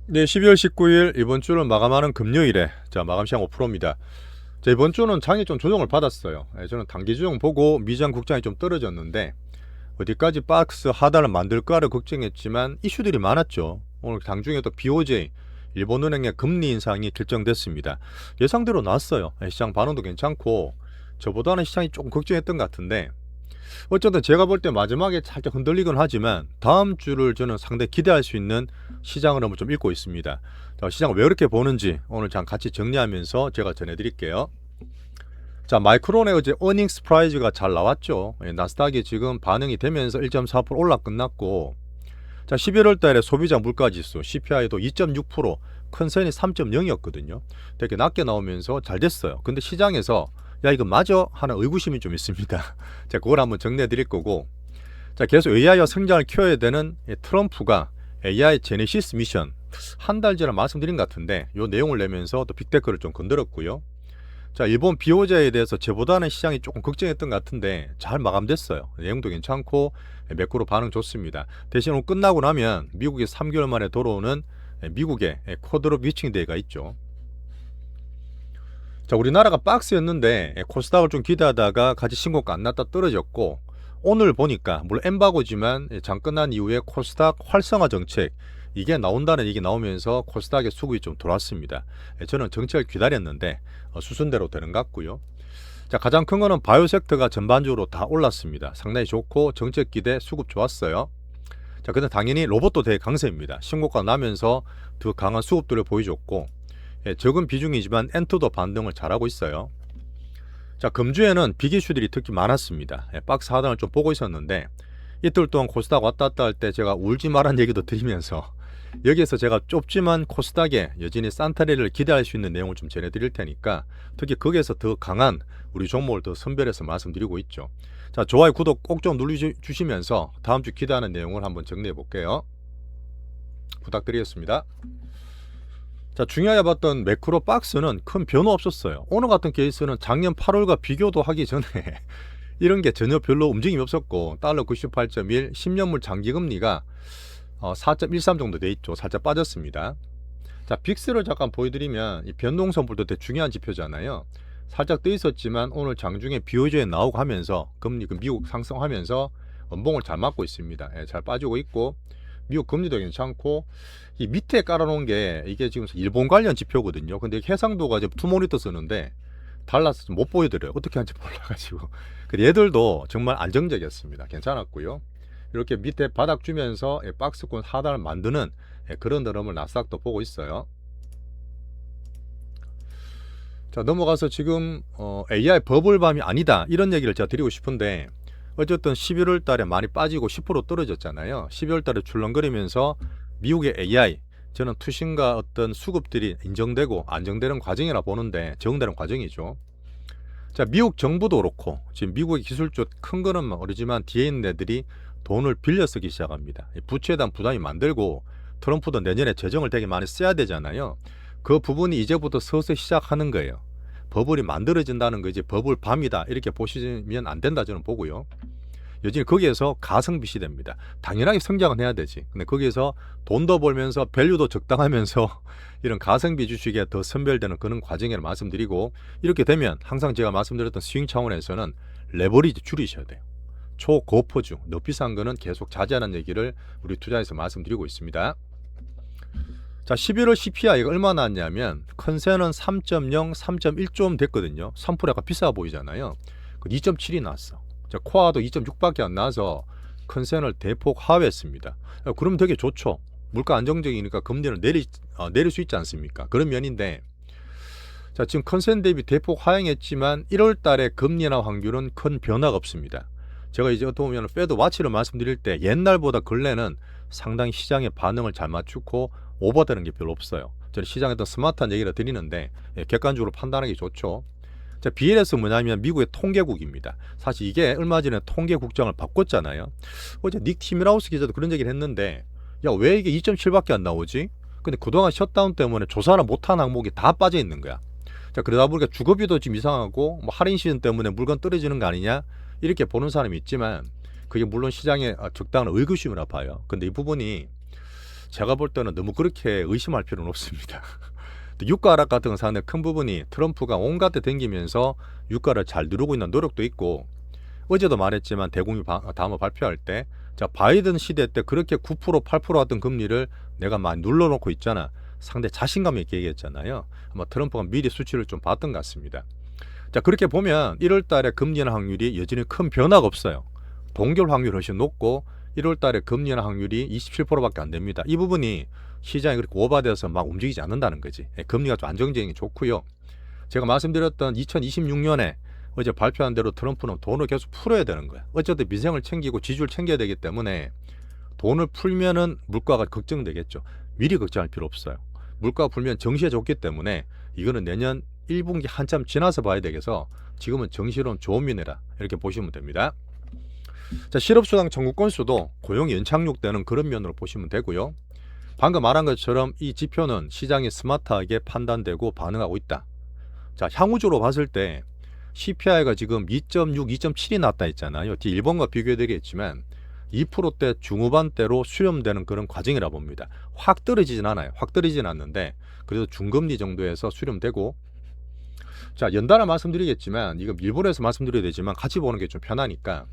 네, 12월 19일 이번 주를 마감하는 금요일에 마감 시장 5%입니다. 이번 주는 장이 좀 조정을 받았어요. 저는 단기 조정 보고 미장 국장이 좀 떨어졌는데 어디까지 박스 하단을 만들까를 걱정했지만 이슈들이 많았죠. 오늘 장중에도 BOJ 일본은행의 금리 인상이 결정됐습니다. 예상대로 나왔어요. 시장 반응도 괜찮고 저보다는 시장이 조금 걱정했던 것 같은데 어쨌든 제가 볼 때 마지막에 살짝 흔들리긴 하지만 다음 주를 저는 상당히 기대할 수 있는 시장을 한번 좀 읽고 있습니다. 시장을 왜 그렇게 보는지 오늘 장 같이 정리하면서 제가 전해드릴게요. 마이크론의 어제 어닝 스프라이즈가 잘 나왔죠. 나스닥이 지금 반응이 되면서 1.4% 올라 끝났고 11월 달에 소비자 물가지수 CPI도 2.6%, 컨센이 3.0이었거든요. 되게 낮게 나오면서 잘 됐어요. 근데 시장에서 야 이거 맞아? 하는 의구심이 좀 있습니다. 제가 그걸 한번 정리해 드릴 거고 계속 AI와 성장을 키워야 되는 트럼프가 AI 제네시스 미션 한 달 전에 말씀드린 것 같은데 이 내용을 내면서 또 빅테크를 좀 건드렸고요. 일본 비호자에 대해서 저보다는 시장이 조금 걱정했던 것 같은데 잘 마감됐어요. 내용도 괜찮고 매크로 반응 좋습니다. 대신 오늘 끝나고 나면 미국이 3개월 만에 돌아오는 미국의 코드롭 위칭 대회가 있죠. 우리나라가 박스였는데 코스닥을 좀 기대하다가 같이 신고가 안 났다 떨어졌고 오늘 보니까 물론 엠바고지만 장 끝난 이후에 코스닥 활성화 정책 이게 나온다는 얘기 나오면서 코스닥의 수급이 좀 돌았습니다. 저는 정책을 기다렸는데 수순대로 되는 것 같고요. 가장 큰 거는 바이오 섹터가 전반적으로 다 올랐습니다. 상당히 좋고 정책 기대 수급 좋았어요. 근데 당연히 로봇도 되게 강세입니다. 신고가 나면서 더 강한 수급들을 보여줬고 적은 비중이지만 엔터도 반등을 잘하고 있어요. 금주에는 빅이슈들이 특히 많았습니다. 박스 하단을 좀 보고 있었는데 이틀 동안 코스닥 왔다 갔다 할 때 제가 울지 말란 얘기도 드리면서 여기에서 제가 좁지만 코스닥에 여전히 산타리를 기대할 수 있는 내용을 좀 전해드릴 테니까 특히 거기에서 더 강한 우리 종목을 더 선별해서 말씀드리고 있죠. 좋아요, 구독 꼭 좀 눌러주시면서 다음 주 기대하는 내용을 한번 정리해 볼게요. 부탁드리겠습니다. 중요하게 봤던 매크로 박스는 큰 변화 없었어요. 오늘 같은 케이스는 작년 8월과 비교도 하기 전에 이런 게 전혀 별로 움직임이 없었고 달러 98.1 10년물 장기금리가 4.13 정도 돼 있죠. 살짝 빠졌습니다. 빅스를 잠깐 보여드리면 이 변동선불도 되게 중요한 지표잖아요. 살짝 떠 있었지만 오늘 장중에 BOJ에 나오고 하면서 금리 미국 상승하면서 원봉을 잘 맞고 있습니다. 잘 빠지고 있고 미국 금리도 괜찮고 이 밑에 깔아놓은 게 이게 지금 일본 관련 지표거든요. 근데 해상도가 지금 투모니터 쓰는데 달라서 못 보여드려요. 어떻게 하는지 몰라가지고. 근데 얘들도 정말 안정적이었습니다. 괜찮았고요. 이렇게 밑에 바닥 주면서 박스권 하단을 만드는 그런 흐름을 나스닥도 보고 있어요. 넘어가서 지금 AI 버블밤이 아니다 이런 얘기를 제가 드리고 싶은데 어쨌든 11월 달에 많이 빠지고 10% 떨어졌잖아요. 12월 달에 출렁거리면서 미국의 AI 저는 투신과 어떤 수급들이 인정되고 안정되는 과정이라 보는데 적응되는 과정이죠. 미국 정부도 그렇고 지금 미국의 기술주 큰 거는 모르지만 뒤에 있는 애들이 돈을 빌려 쓰기 시작합니다. 부채에 대한 부담이 만들고 트럼프도 내년에 재정을 되게 많이 써야 되잖아요. 그 부분이 이제부터 서서히 시작하는 거예요. 버블이 만들어진다는 거지 버블 밤이다 이렇게 보시면 안 된다 저는 보고요. 여전히 거기에서 가성비 시대입니다. 당연하게 성장은 해야 되지. 근데 거기에서 돈도 벌면서 밸류도 적당하면서 이런 가성비 주식에 더 선별되는 그런 과정이라 말씀드리고 이렇게 되면 항상 제가 말씀드렸던 스윙 차원에서는 레버리지 줄이셔야 돼요. 초고퍼주, 너무 비싼 거는 계속 자제하는 얘기를 우리 투자에서 말씀드리고 있습니다. 11월 CPI가 얼마 나왔냐면 컨센은 3.0, 3.1좀 됐거든요. 3%가 비싸 보이잖아요. 2.7이 나왔어. 코아도 2.6밖에 안 나와서 컨센을 대폭 하회했습니다. 그럼 되게 좋죠. 물가 안정적이니까 금리를 내릴 수 있지 않습니까? 그런 면인데 지금 컨센 대비 대폭 하향했지만 1월 달에 금리나 환율은 큰 변화가 없습니다. 제가 이제 어떻게 보면 패드 와치를 말씀드릴 때 옛날보다 근래는 상당히 시장의 반응을 잘 맞추고 오버되는 게 별로 없어요. 저는 시장에 더 스마트한 얘기를 드리는데 객관적으로 판단하기 좋죠. BLS 뭐냐면 미국의 통계국입니다. 사실 이게 얼마 전에 통계국장을 바꿨잖아요. 어제 닉 티밀하우스 기자도 그런 얘기를 했는데 야 왜 이게 2.7밖에 안 나오지? 근데 그동안 셧다운 때문에 조사를 못한 항목이 다 빠져 있는 거야. 그러다 보니까 주거비도 지금 이상하고 할인 시즌 때문에 물건 떨어지는 거 아니냐 이렇게 보는 사람이 있지만 그게 물론 시장에 적당한 의구심이라 봐요. 근데 이 부분이 제가 볼 때는 너무 그렇게 의심할 필요는 없습니다. 유가 하락 같은 거 사는데 큰 부분이 트럼프가 온갖 데 댕기면서 유가를 잘 누르고 있는 노력도 있고, 어제도 말했지만 대국민 다음에 발표할 때 자, 바이든 시대 때 그렇게 9% 8% 하던 금리를 내가 많이 눌러놓고 있잖아. 상당히 자신감 있게 얘기했잖아요. 아마 트럼프가 미리 수치를 좀 봤던 것 같습니다. 자, 그렇게 보면 1월 달에 금리 인하 확률이 여전히 큰 변화가 없어요. 동결 확률이 훨씬 높고 1월 달에 금리 인하 확률이 27%밖에 안 됩니다. 이 부분이 시장이 그렇게 오버돼서 막 움직이지 않는다는 거지. 금리가 좀 안정적인 게 좋고요. 제가 말씀드렸던 2026년에 어제 발표한 대로 트럼프는 돈을 계속 풀어야 되는 거야. 어쨌든 민생을 챙기고 지주를 챙겨야 되기 때문에 돈을 풀면은 물가가 걱정되겠죠. 미리 걱정할 필요 없어요. 물가가 풀면 정시에 좋기 때문에 이거는 내년 1분기 한참 지나서 봐야 되겠어. 지금은 정시로는 좋은 면이라 이렇게 보시면 됩니다. 자, 실업수당 청구 건수도 고용이 연착륙되는 그런 면으로 보시면 되고요. 방금 말한 것처럼 이 지표는 시장이 스마트하게 판단되고 반응하고 있다. 자, 향후적으로 봤을 때 CPI가 지금 2.6, 2.7이 났다 했잖아요. 일본과 비교해드리겠지만 2%대 중후반대로 수렴되는 그런 과정이라 봅니다. 확 떨어지진 않아요. 확 떨어지진 않는데 그래도 중금리 정도에서 수렴되고, 자, 연달아 말씀드리겠지만 이거 일본에서 말씀드려야 되지만 같이 보는 게 좀 편하니까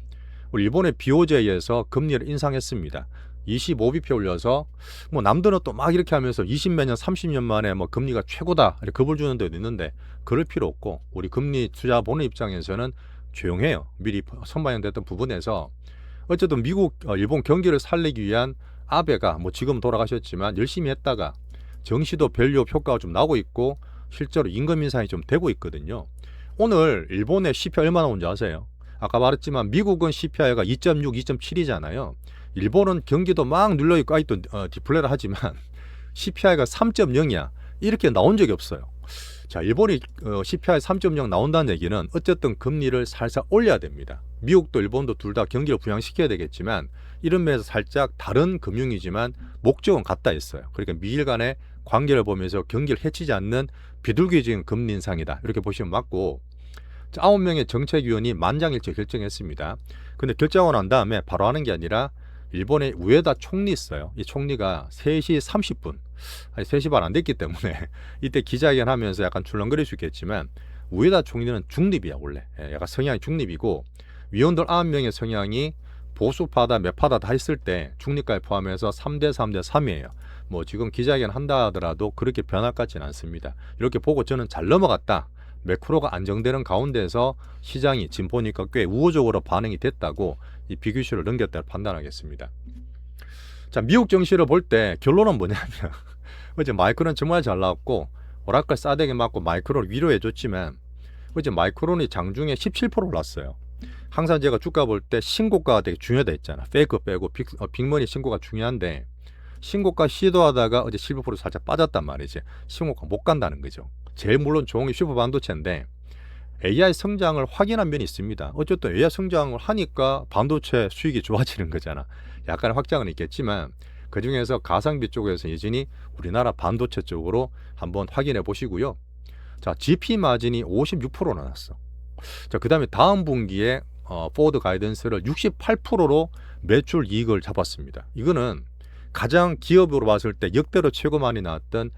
우리 일본의 BOJ에서 금리를 인상했습니다. 25bp 올려서 뭐 남들은 또 막 이렇게 하면서 20몇 년 30년 만에 뭐 금리가 최고다 이렇게 겁을 주는 데도 있는데 그럴 필요 없고, 우리 금리 투자 보는 입장에서는 조용해요. 미리 선반영됐던 부분에서 어쨌든 미국 일본 경기를 살리기 위한 아베가 뭐 지금 돌아가셨지만 열심히 했다가 정시도 밸류업 효과가 좀 나오고 있고 실제로 임금 인상이 좀 되고 있거든요. 오늘 일본의 CPI 얼마나 온지 아세요? 아까 말했지만 미국은 CPI가 2.6, 2.7이잖아요. 일본은 경기도 막 눌려있고 아직도 디플레를 하지만 CPI가 3.0이야. 이렇게 나온 적이 없어요. 자, 일본이 CPI 3.0 나온다는 얘기는 어쨌든 금리를 살살 올려야 됩니다. 미국도 일본도 둘 다 경기를 부양시켜야 되겠지만 이런 면에서 살짝 다른 금융이지만 목적은 같다 했어요. 그러니까 미일 간의 관계를 보면서 경기를 해치지 않는 비둘기적인 금리 인상이다. 이렇게 보시면 맞고, 9명의 정책위원이 만장일치 결정했습니다. 근데 결정하고 난 다음에 바로 하는 게 아니라 일본의 우에다 총리 있어요. 이 총리가 3시 30분, 아니 3시 반 안 됐기 때문에 이때 기자회견 하면서 약간 출렁거릴 수 있겠지만 우에다 총리는 중립이야 원래. 약간 성향이 중립이고 위원들 9명의 성향이 보수파다 매파다 다 했을 때 중립까지 포함해서 3대 3대 3이에요. 뭐 지금 기자회견 한다 하더라도 그렇게 변할 것 같지는 않습니다. 이렇게 보고 저는 잘 넘어갔다. 매크로가 안정되는 가운데서 시장이 지금 보니까 꽤 우호적으로 반응이 됐다고 이 비교시를 넘겼다고 판단하겠습니다. 자, 미국 정시를 볼 때 결론은 뭐냐면 어제 마이크론 정말 잘 나왔고 오라클 싸대기 맞고 마이크론을 위로해줬지만 어제 마이크론이 장중에 17% 올랐어요. 항상 제가 주가 볼 때 신고가가 되게 중요하다 했잖아. 페이크 빼고 빅머니 신고가 중요한데 신고가 시도하다가 어제 15% 살짝 빠졌단 말이지. 신고가 못 간다는 거죠. 제일 물론 좋은 게 슈퍼 반도체인데 AI 성장을 확인한 면이 있습니다. 어쨌든 AI 성장을 하니까 반도체 수익이 좋아지는 거잖아. 약간의 확장은 있겠지만 그 중에서 가성비 쪽에서 여전히 우리나라 반도체 쪽으로 한번 확인해 보시고요. 자, GP 마진이 56% 나왔어. 자, 그 다음에 다음 분기에 포워드 가이던스를 68%로 매출 이익을 잡았습니다. 이거는 가장 기업으로 봤을 때 역대로 최고 많이 나왔던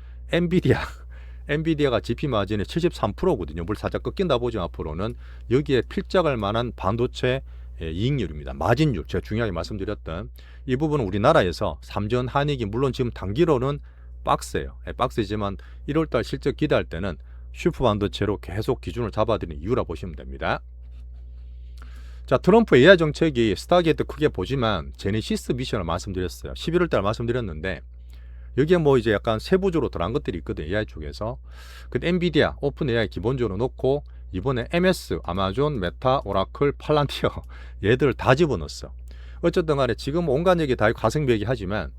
엔비디아가 GP 마진이 73%거든요. 물 살짝 꺾인다 보죠. 앞으로는 여기에 필적할 만한 반도체 이익률입니다. 마진율 제가 중요하게 말씀드렸던 이 부분은 우리나라에서 삼전 한익이 물론 지금 단기로는 박스예요. 박스지만 1월달 실적 기대할 때는 슈퍼 반도체로 계속 기준을 잡아드리는 이유라 보시면 됩니다. 자, 트럼프 AI 정책이 스타게이트 크게 보지만 제네시스 미션을 말씀드렸어요. 11월달 말씀드렸는데 여기에 뭐 이제 약간 세부적으로 들어간 것들이 있거든요. AI 쪽에서. 근데 엔비디아, 오픈 AI 기본적으로 놓고 이번에 MS, 아마존, 메타, 오라클, 팔란티어 얘들 다 집어넣었어. 어쨌든 간에 지금 온갖 얘기 다 가성비 얘기하지만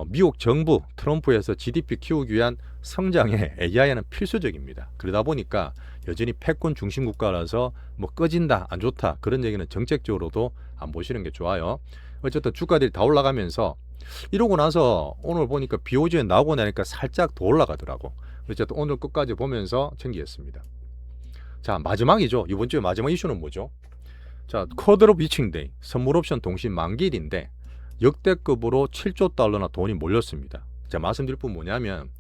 미국 정부 트럼프에서 GDP 키우기 위한 성장에 AI는 필수적입니다. 그러다 보니까 여전히 패권 중심 국가라서 뭐 꺼진다 안 좋다 그런 얘기는 정책적으로도 안 보시는 게 좋아요. 어쨌든 주가들이 다 올라가면서 이러고 나서 오늘 보니까 BOJ 나오고 나니까 살짝 더 올라가더라고. 어쨌든 오늘 끝까지 보면서 챙기겠습니다. 자, 마지막이죠. 이번 주에 마지막 이슈는 뭐죠? 자, 쿼드롭 위칭데이 선물 옵션 동시 만기일인데 역대급으로 7조 달러나 돈이 몰렸습니다. 제가 말씀드릴 분 뭐냐면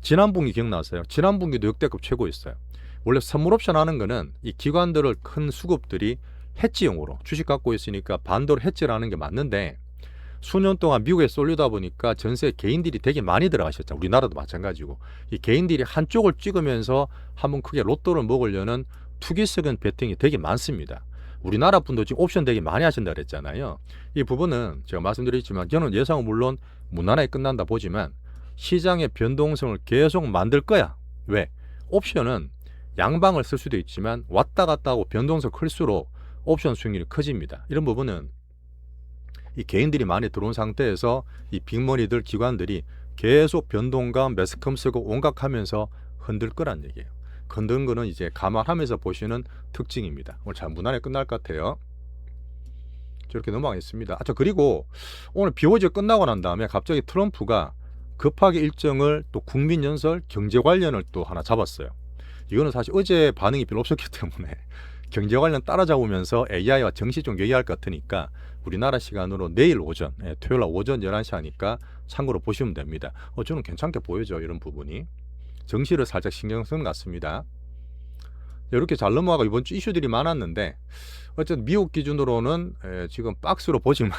지난 분기 기억나세요? 지난 분기도 역대급 최고였어요. 원래 선물 옵션 하는 거는 이 기관들을 큰 수급들이 해지용으로 주식 갖고 있으니까 반도로 해지를 하는 게 맞는데 수년 동안 미국에 쏠리다 보니까 전세 개인들이 되게 많이 들어가셨죠. 우리나라도 마찬가지고 이 개인들이 한쪽을 찍으면서 한번 크게 로또를 먹으려는 투기성은 베팅이 되게 많습니다. 우리나라 분도 지금 옵션 되게 많이 하신다 그랬잖아요. 이 부분은 제가 말씀드렸지만 저는 예상은 물론 무난하게 끝난다 보지만 시장의 변동성을 계속 만들 거야. 왜? 옵션은 양방을 쓸 수도 있지만 왔다 갔다 하고 변동성 클수록 옵션 수익률이 커집니다. 이런 부분은 이 개인들이 많이 들어온 상태에서 이 빅머니들 기관들이 계속 변동감 매스컴 쓰고 온갖하면서 흔들 거란 얘기예요. 흔든 거는 이제 감안하면서 보시는 특징입니다. 오늘 잘 무난하게 끝날 것 같아요. 저렇게 넘어가겠습니다. 그리고 오늘 BOJ 끝나고 난 다음에 갑자기 트럼프가 급하게 일정을 또 국민연설 경제 관련을 또 하나 잡았어요. 이거는 사실 어제 반응이 별로 없었기 때문에 경제 관련 따라잡으면서 AI와 정시 좀 얘기할 것 같으니까 우리나라 시간으로 내일 오전, 토요일 날 오전 11시 하니까 참고로 보시면 됩니다. 저는 괜찮게 보여져 이런 부분이. 정시를 살짝 신경 쓴 것 같습니다. 이렇게 잘 넘어가고 이번 주 이슈들이 많았는데 어쨌든 미국 기준으로는 지금 박스로 보지만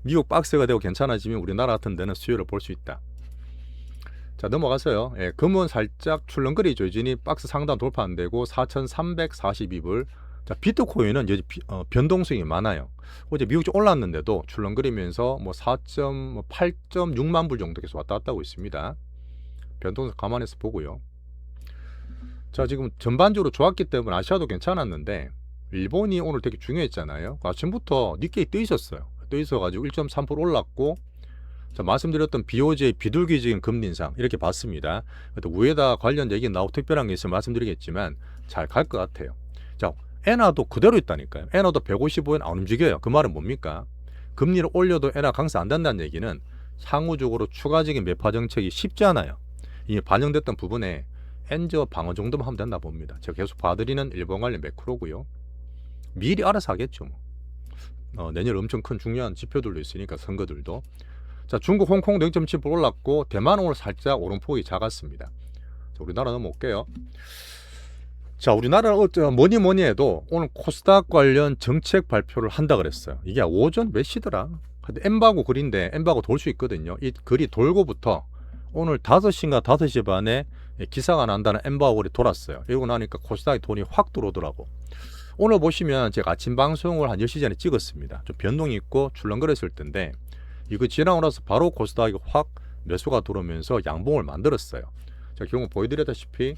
미국 박스가 되고 괜찮아지면 우리나라 같은 데는 수요를 볼 수 있다. 자, 넘어가서요. 금은 살짝 출렁거리죠. 여전히 박스 상단 돌파 안 되고 4,342불. 자, 비트코인은 여전히 변동성이 많아요. 어제 미국 좀 올랐는데도 출렁거리면서 뭐 8.6만 불 정도 계속 왔다 갔다 하고 있습니다. 변동성 감안해서 보고요. 자, 지금 전반적으로 좋았기 때문에 아시아도 괜찮았는데 일본이 오늘 되게 중요했잖아요. 아침부터 니케이 떠 있었어요. 떠 있어가지고 1.3% 올랐고, 자, 말씀드렸던 BOJ 비둘기적인 금리 인상 이렇게 봤습니다. 또 위에다 관련 얘기 나오고 특별한 게 있으면 말씀드리겠지만 잘 갈 것 같아요. 자, 엔화도 그대로 있다니까요. 엔화도 155엔 안 움직여요. 그 말은 뭡니까? 금리를 올려도 엔화 강세 안 된다는 얘기는 향후적으로 추가적인 매파 정책이 쉽지 않아요. 이미 반영됐던 부분에 엔저 방어 정도만 하면 된다 봅니다. 제가 계속 봐드리는 일본 관련 매크로고요. 미리 알아서 하겠죠. 내년 엄청 큰 중요한 지표들도 있으니까 선거들도. 자, 중국 홍콩 0.7% 올랐고 대만 오늘 살짝 오름폭이 작았습니다. 자, 우리나라 넘어올게요. 자, 우리나라는 뭐니 해도 오늘 코스닥 관련 정책 발표를 한다 그랬어요. 이게 오전 몇 시더라? 근데 엠바고 글인데 엠바고 돌 수 있거든요. 이 글이 돌고부터 오늘 5시인가 5시 반에 기사가 난다는 엠바고 글이 돌았어요. 이러고 나니까 코스닥에 돈이 확 들어오더라고. 오늘 보시면 제가 아침 방송을 한 10시 전에 찍었습니다. 좀 변동이 있고 출렁거렸을 텐데 이거 지나고 나서 바로 코스닥이 확 매수가 들어오면서 양봉을 만들었어요. 제가 경우 보여드렸다시피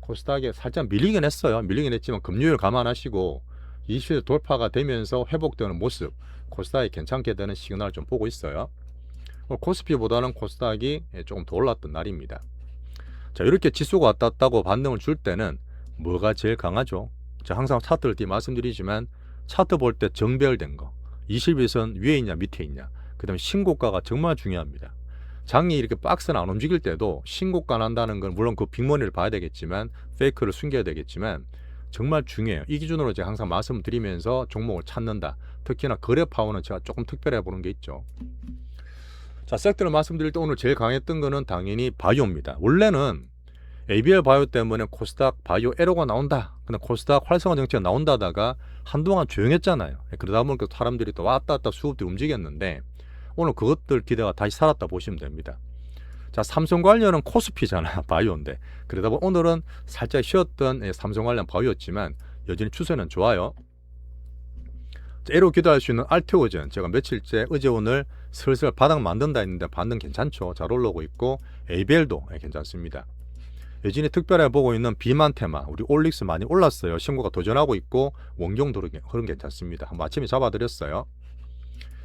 코스닥에 살짝 밀리긴 했어요. 밀리긴 했지만 금요일 감안하시고 20일 돌파가 되면서 회복되는 모습, 코스닥이 괜찮게 되는 시그널을 좀 보고 있어요. 코스피보다는 코스닥이 조금 더 올랐던 날입니다. 자, 이렇게 지수가 왔다 갔다 하고 반등을 줄 때는 뭐가 제일 강하죠? 제가 항상 차트를 뒤에 말씀드리지만 차트 볼 때 정배열된 거, 21선 위에 있냐 밑에 있냐, 그 다음에 신고가가 정말 중요합니다. 장이 이렇게 박스는 안 움직일 때도 신고가 난다는 건 물론 그 빅머니를 봐야 되겠지만 페이크를 숨겨야 되겠지만 정말 중요해요. 이 기준으로 제가 항상 말씀드리면서 종목을 찾는다. 특히나 거래 파워는 제가 조금 특별해 보는 게 있죠. 자, 섹터를 말씀드릴 때 오늘 제일 강했던 거는 당연히 바이오입니다. 원래는 ABL 바이오 때문에 코스닥 바이오 에러가 나온다. 근데 코스닥 활성화 정책이 나온다다가 한동안 조용했잖아요. 그러다 보니까 사람들이 또 왔다 갔다 수급들이 움직였는데 오늘 그것들 기대가 다시 살았다 보시면 됩니다. 자, 삼성 관련은 코스피잖아. 바이오인데. 그러다 보니 오늘은 살짝 쉬었던 삼성 관련 바이오였지만 여전히 추세는 좋아요. 자, 애로 기대할 수 있는 알테오젠. 제가 며칠째 어제 오늘 슬슬 바닥 만든다 했는데 반등 괜찮죠. 잘 올라오고 있고 ABL도 괜찮습니다. 여전히 특별해 보고 있는 비만 테마, 우리 올릭스 많이 올랐어요. 신고가 도전하고 있고 원경도 흐름 괜찮습니다. 한번 아침에 잡아드렸어요.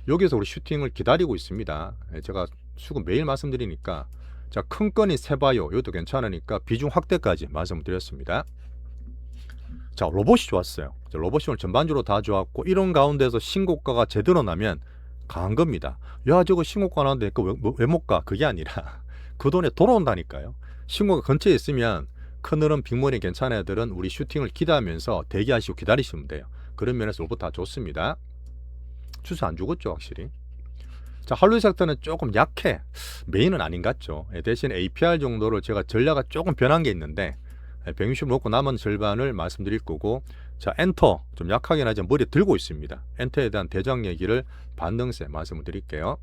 여기서 우리 슈팅을 기다리고 있습니다. 제가 수급 매일 말씀드리니까 자, 큰 건이 세바이오 이것도 괜찮으니까 비중 확대까지 말씀드렸습니다. 자, 로봇이 좋았어요. 자, 로봇이 오늘 전반적으로 다 좋았고 이런 가운데서 신고가가 제대로 나면 강한 겁니다. 야, 저거 신고가 나는데 왜 못 가? 그게 아니라 그 돈에 돌아온다니까요. 신고가 근처에 있으면 큰늘은 빅머니 괜찮은 애들은 우리 슈팅을 기대하면서 대기하시고 기다리시면 돼요. 그런 면에서 로봇 다 좋습니다. 추세 안 죽었죠, 확실히. 자, 할로윈 섹터는 조금 약해. 메인은 아닌 것 같죠. 대신 APR 정도로 제가 전략가 조금 변한 게 있는데 160 먹고 남은 절반을 말씀드릴 거고, 자, 엔터 좀 약하긴 하지만 머리에 들고 있습니다. 엔터에 대한 대장 얘기를 반등세 말씀을 드릴게요.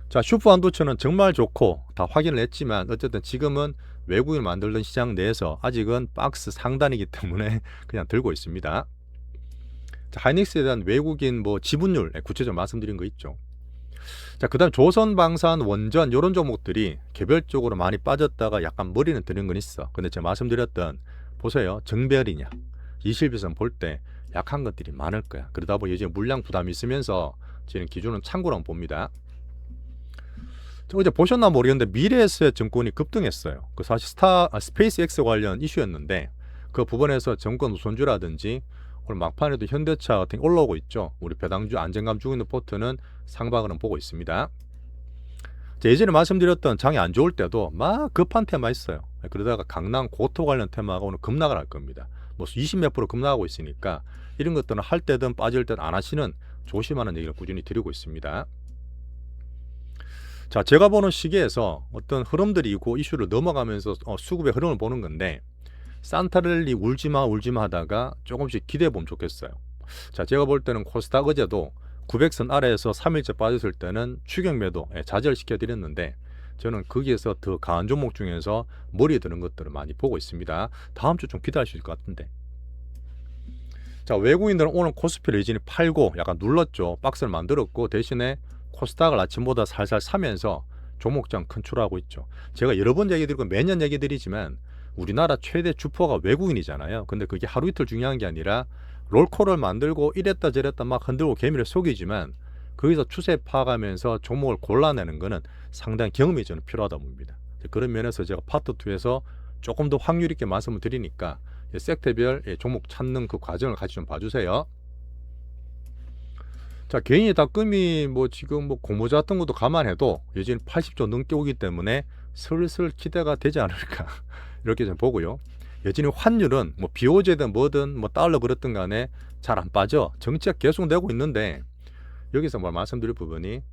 자, 슈퍼 한도체는 정말 좋고 다 확인을 했지만 어쨌든 지금은 외국인 만들던 시장 내에서 아직은 박스 상단이기 때문에 그냥 들고 있습니다. 자, 하이닉스에 대한 외국인 뭐 지분율 구체적으로 말씀드린 거 있죠. 자, 그다음 조선방산, 원전 이런 종목들이 개별적으로 많이 빠졌다가 약간 머리는 드는 건 있어. 근데 제가 말씀드렸던, 보세요, 정배열이냐 이실비선 볼 때 약한 것들이 많을 거야. 그러다 보니 이제 물량 부담이 있으면서 저는 기준은 참고로 한번 봅니다. 어제 보셨나 모르겠는데 미래에셋 증권이 급등했어요. 그 사실 스페이스X 관련 이슈였는데 그 부분에서 정권 우선주라든지 오늘 막판에도 현대차 같은 게 올라오고 있죠. 우리 배당주 안정감 주고 있는 포트는 상방으로 보고 있습니다. 예전에 말씀드렸던 장이 안 좋을 때도 막 급한 테마 있어요. 그러다가 강남 고토 관련 테마가 오늘 급락을 할 겁니다. 뭐 20몇 프로 급락하고 있으니까 이런 것들은 할 때든 빠질 때든 안 하시는 조심하는 얘기를 꾸준히 드리고 있습니다. 자, 제가 보는 시기에서 어떤 흐름들이 있고 이슈를 넘어가면서 수급의 흐름을 보는 건데, 산타랠리 울지마 하다가 조금씩 기대해 보면 좋겠어요. 자, 제가 볼 때는 코스닥 어제도 900선 아래에서 3일째 빠졌을 때는 추격 매도 좌절시켜 드렸는데, 저는 거기에서 더 강한 종목 중에서 머리에 드는 것들을 많이 보고 있습니다. 다음 주 좀 기대할 수 있을 것 같은데. 자, 외국인들은 오늘 코스피를 여전히 팔고 약간 눌렀죠. 박스를 만들었고 대신에 코스닥을 아침보다 살살 사면서 종목장 컨트롤하고 있죠. 제가 여러 번 얘기 드리고 매년 얘기 드리지만 우리나라 최대 주포가 외국인이잖아요. 근데 그게 하루 이틀 중요한 게 아니라 롤코를 만들고 이랬다 저랬다 막 흔들고 개미를 속이지만 거기서 추세 파악하면서 종목을 골라내는 거는 상당히 경험이 저는 필요하다 봅니다. 그런 면에서 제가 파트 2에서 조금 더 확률 있게 말씀을 드리니까 섹터별 종목 찾는 그 과정을 같이 좀 봐주세요. 자, 개인이 닭금이 뭐 지금 뭐 고무자 같은 것도 감안해도 여전히 80조 넘게 오기 때문에 슬슬 기대가 되지 않을까 이렇게 좀 보고요. 여전히 환율은 뭐 비오제든 뭐든 뭐 달러 그랬든 간에 잘 안 빠져. 정책 계속 내고 있는데 여기서 뭐 말씀드릴 부분이,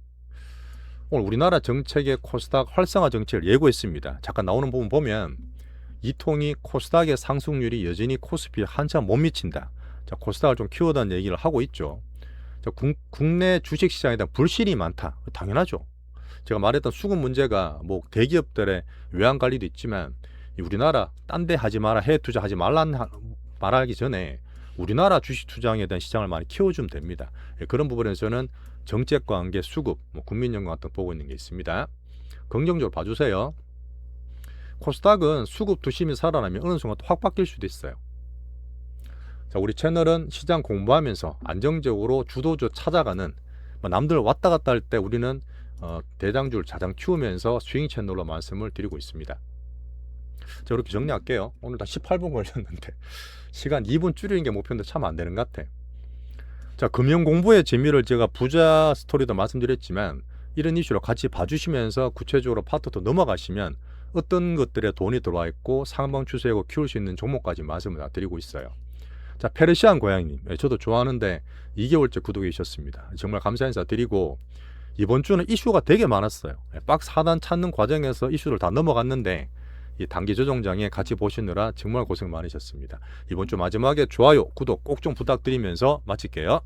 오늘 우리나라 정책의 코스닥 활성화 정책을 예고했습니다. 잠깐 나오는 부분 보면 이 통이 코스닥의 상승률이 여전히 코스피에 한참 못 미친다. 자, 코스닥을 좀 키워달라는 얘기를 하고 있죠. 자, 국내 주식시장에 대한 불신이 많다. 당연하죠. 제가 말했던 수급 문제가 뭐 대기업들의 외환 관리도 있지만 우리나라 딴 데 하지 마라, 해외 투자하지 말하기 전에 우리나라 주식 투자에 대한 시장을 많이 키워주면 됩니다. 그런 부분에서는 정책과 관계, 수급, 뭐 국민연금 같은 거 보고 있는 게 있습니다. 긍정적으로 봐주세요. 코스닥은 수급 투심이 살아나면 어느 순간 또 확 바뀔 수도 있어요. 자, 우리 채널은 시장 공부하면서 안정적으로 주도주 찾아가는, 남들 왔다 갔다 할 때 우리는 대장주를 자장 키우면서 스윙 채널로 말씀을 드리고 있습니다. 자, 이렇게 정리할게요. 오늘 다 18분 걸렸는데 시간 2분 줄이는 게 목표인데 참 안 되는 것 같아. 자, 금융 공부의 재미를 제가 부자 스토리도 말씀드렸지만 이런 이슈로 같이 봐주시면서 구체적으로 파트도 넘어가시면 어떤 것들에 돈이 들어와 있고 상방 추세하고 키울 수 있는 종목까지 말씀을 드리고 있어요. 자, 페르시안 고양이님, 저도 좋아하는데 2개월째 구독해 주셨습니다. 정말 감사 인사 드리고, 이번 주는 이슈가 되게 많았어요. 박스 하단 찾는 과정에서 이슈를 다 넘어갔는데 이 단기 조정장에 같이 보시느라 정말 고생 많으셨습니다. 이번 주 마지막에 좋아요, 구독 꼭 좀 부탁드리면서 마칠게요.